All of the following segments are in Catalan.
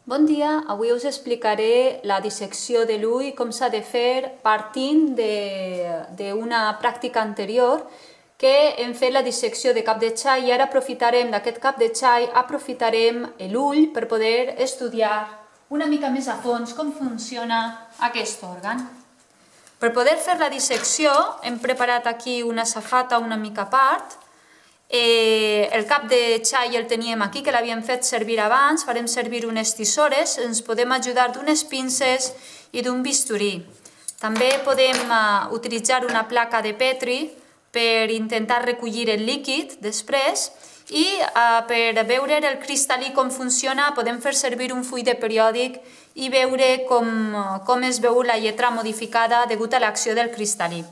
Bon dia, avui us explicaré la dissecció de l'ull i com s'ha de fer partint d'una pràctica anterior que hem fet la dissecció de cap de xai i ara aprofitarem d'aquest cap de xai, aprofitarem l'ull per poder estudiar una mica més a fons com funciona aquest òrgan. Per poder fer la dissecció hem preparat aquí una safata una mica a part. El cap de xai el teníem aquí, que l'havíem fet servir abans, farem servir unes tisores, ens podem ajudar d'unes pinces i d'un bisturí. També podem utilitzar una placa de Petri per intentar recollir el líquid després i per veure el cristal·lí com funciona podem fer servir un full de periòdic i veure com es veu la lletra modificada degut a l'acció del cristal·lí.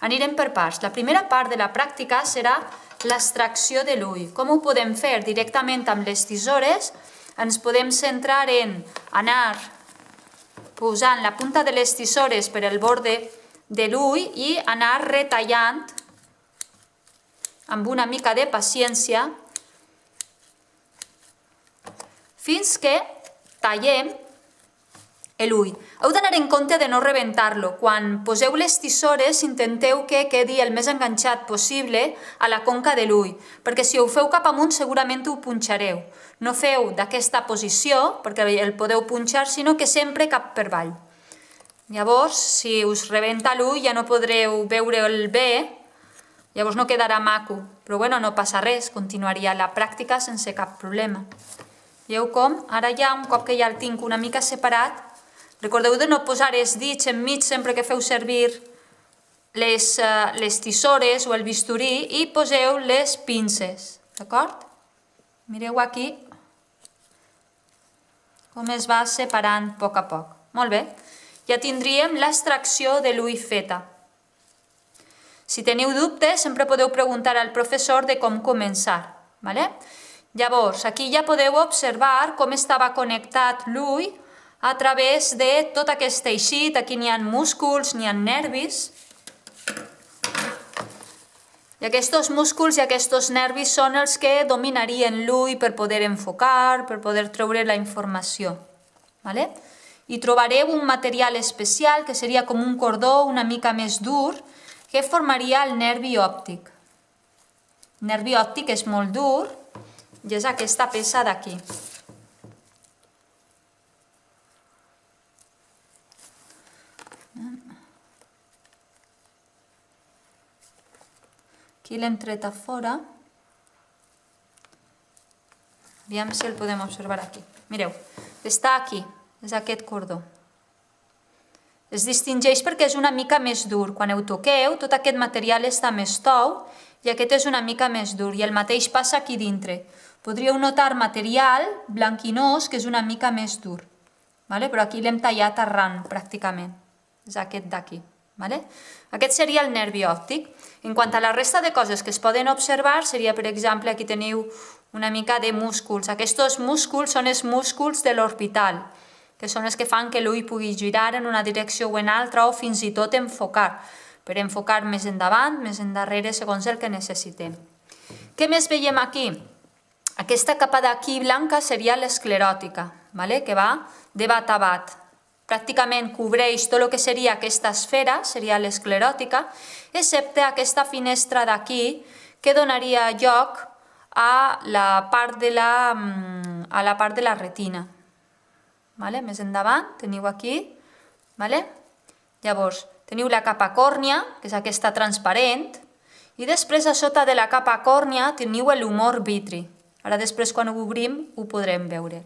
Anirem per parts. La primera part de la pràctica serà l'extracció de l'ull. Com ho podem fer? Directament amb les tisores ens podem centrar en anar posant la punta de les tisores per el borde de l'ull i anar retallant amb una mica de paciència fins que tallem l'ull. Heu d'anar en compte de no rebentar-lo. Quan poseu les tisores intenteu que quedi el més enganxat possible a la conca de l'ull, perquè si ho feu cap amunt segurament ho punxareu. No feu d'aquesta posició, perquè el podeu punxar, sinó que sempre cap per avall. Llavors, si us rebenta l'ull ja no podreu veure'l bé, llavors no quedarà maco. Però bueno, no passa res, continuaria la pràctica sense cap problema. Veieu com? Ara ja, un cop que ja el tinc una mica separat, recordeu de no posar els dits enmig sempre que feu servir les tisores o el bisturí i poseu les pinces, d'acord? Mireu aquí com es va separant a poc a poc. Molt bé, ja tindríem l'extracció de l'ull feta. Si teniu dubtes, sempre podeu preguntar al professor de com començar. Llavors, aquí ja podeu observar com estava connectat l'ull a través de tot aquest teixit. Aquí n'hi ha músculs, n'hi ha nervis. I aquests músculs i aquests nervis són els que dominarien l'ull per poder enfocar, per poder treure la informació. I trobareu un material especial que seria com un cordó una mica més dur que formaria el nervi òptic. El nervi òptic és molt dur i és aquesta peça d'aquí. Aquí l'hem tret a fora. Aviam si el podem observar aquí. Mireu, està aquí, és aquest cordó. Es distingeix perquè és una mica més dur. Quan ho toqueu, tot aquest material està més tou i aquest és una mica més dur. I el mateix passa aquí dintre. Podríeu notar material blanquinós que és una mica més dur. Però aquí l'hem tallat arran, pràcticament. És aquest d'aquí. Aquest seria el nervi òptic. En quant a la resta de coses que es poden observar, seria, per exemple, aquí teniu una mica de músculs. Aquests músculs són els músculs de l'orbital, que són els que fan que l'ull pugui girar en una direcció o en altra o fins i tot enfocar, per enfocar més endavant, més endarrere, segons el que necessitem. Què més veiem aquí? Aquesta capa d'aquí blanca seria l'escleròtica, que va de bat a bat. Pràcticament cobreix tot el que seria aquesta esfera, seria l'escleròtica, excepte aquesta finestra d'aquí que donaria lloc a la part de la retina. Més endavant, teniu aquí. Llavors, teniu la capa còrnia, que és aquesta transparent, i després a sota de la capa còrnia teniu l'humor vitri. Ara després quan ho obrim ho podrem veure.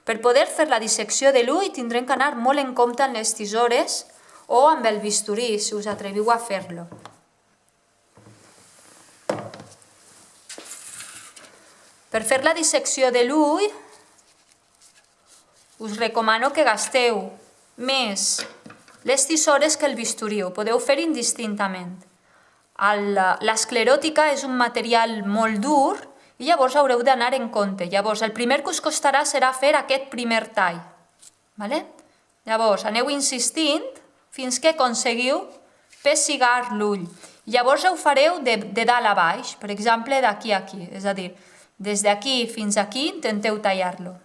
Per poder fer la dissecció de l'ull tindrem que anar molt en compte amb les tisores o amb el bisturí, si us atreviu a fer-lo. Per fer la dissecció de l'ull us recomano que gasteu més les tisores que el bisturí, ho podeu fer indistintament. L'escleròtica és un material molt dur i llavors haureu d'anar en compte. Llavors, el primer que us costarà serà fer aquest primer tall. Llavors, aneu insistint fins que aconseguiu pessigar l'ull. Llavors ho fareu de dalt a baix, per exemple, d'aquí a aquí. És a dir, des d'aquí fins aquí intenteu tallar-lo.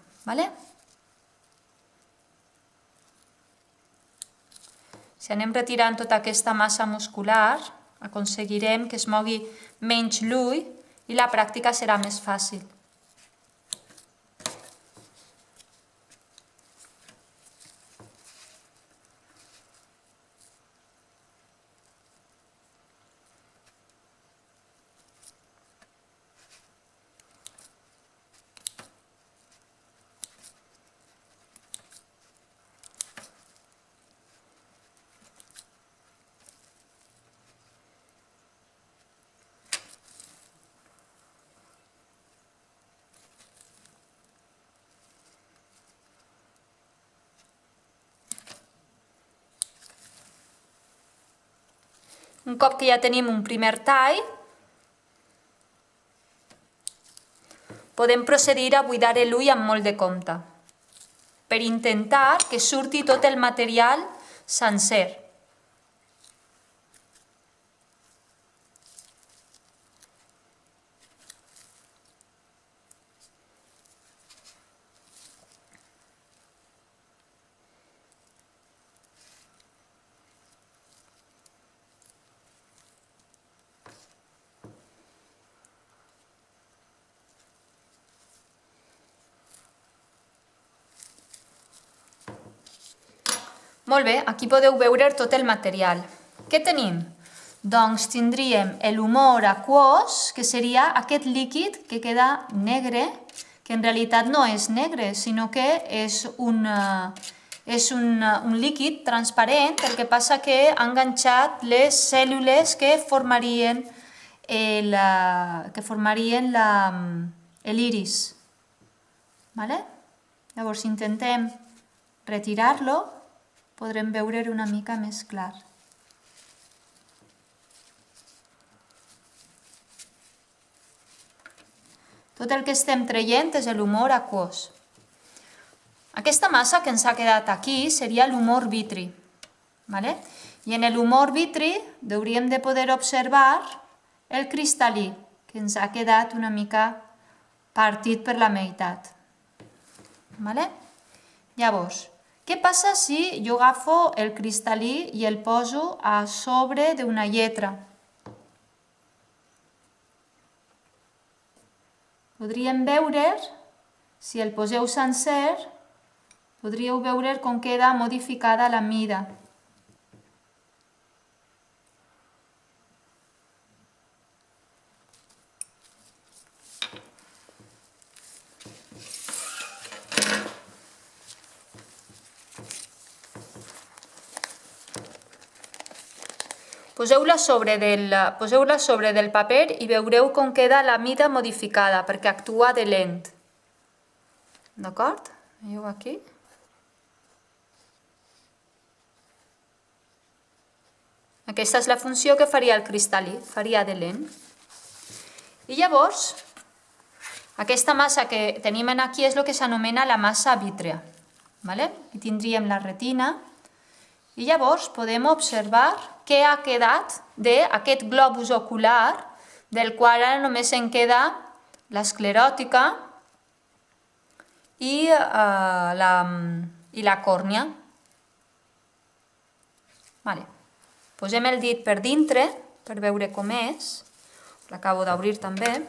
Si anem retirant tota aquesta massa muscular, aconseguirem que es mogui menys l'ull i la pràctica serà més fàcil. Un cop que ja tenim un primer tall, podem procedir a buidar l'ull amb molt de compte, per intentar que surti tot el material sencer. Molt bé, aquí podeu veure tot el material. Què tenim? Doncs tindríem l'humor aquós, que seria aquest líquid que queda negre, que en realitat no és negre, sinó que és un líquid transparent, el que passa que ha enganxat les cèl·lules que formarien l'iris. Llavors, si intentem retirar-lo, podrem veure una mica més clar. Tot el que estem traient és l'humor aquós. Aquesta massa que ens ha quedat aquí seria l'humor vitri. I en l'humor vitri hauríem de poder observar el cristal·lí, que ens ha quedat una mica partit per la meitat. Llavors, què passa si jo agafo el cristal·lí i el poso a sobre d'una lletra? Podríem veure, si el poseu sencer, podríeu veure com queda modificada la mida. Poseu-la sobre del paper i veureu com queda la mida modificada, perquè actua de lent. D'acord? Veieu aquí? Aquesta és la funció que faria el cristal·lí, faria de lent. I llavors, aquesta massa que tenim aquí és el que s'anomena la massa vítrea. Aquí tindríem la retina. I llavors podem observar què ha quedat d'aquest globus ocular, del qual ara només en queda l'escleròtica i la còrnia. Posem el dit per dintre per veure com és. L'acabo d'obrir també.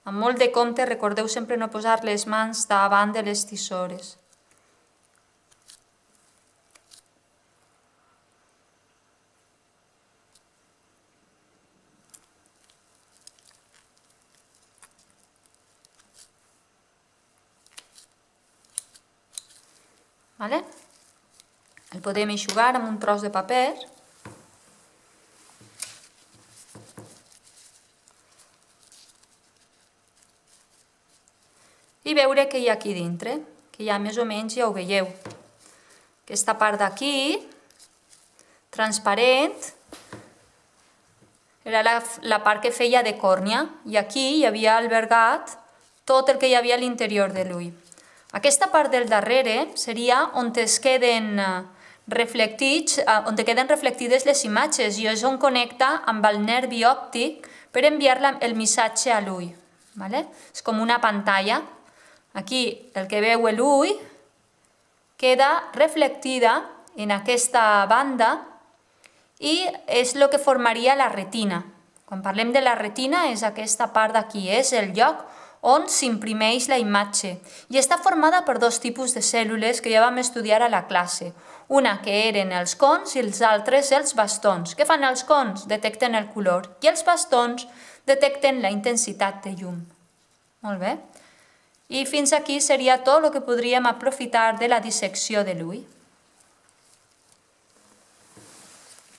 Amb molt de compte, recordeu sempre no posar les mans davant de les tisores. El podem eixugar amb un tros de paper. I veure què hi ha aquí dintre, que ja més o menys ja ho veieu. Aquesta part d'aquí, transparent, era la part que feia de còrnia, i aquí hi havia albergat tot el que hi havia a l'interior de l'ull. Aquesta part del darrere seria on queden reflectides les imatges i és on connecta amb el nervi òptic per enviar el missatge a l'ull. És com una pantalla. Aquí el que veu l'ull queda reflectida en aquesta banda i és el que formaria la retina. Quan parlem de la retina és aquesta part d'aquí, és el lloc on s'imprimeix la imatge i està formada per dos tipus de cèl·lules que ja vam estudiar a la classe. Una que eren els cons i els altres els bastons. Què fan els cons? Detecten el color i els bastons detecten la intensitat de llum. Molt bé. I fins aquí seria tot el que podríem aprofitar de la dissecció de l'ull.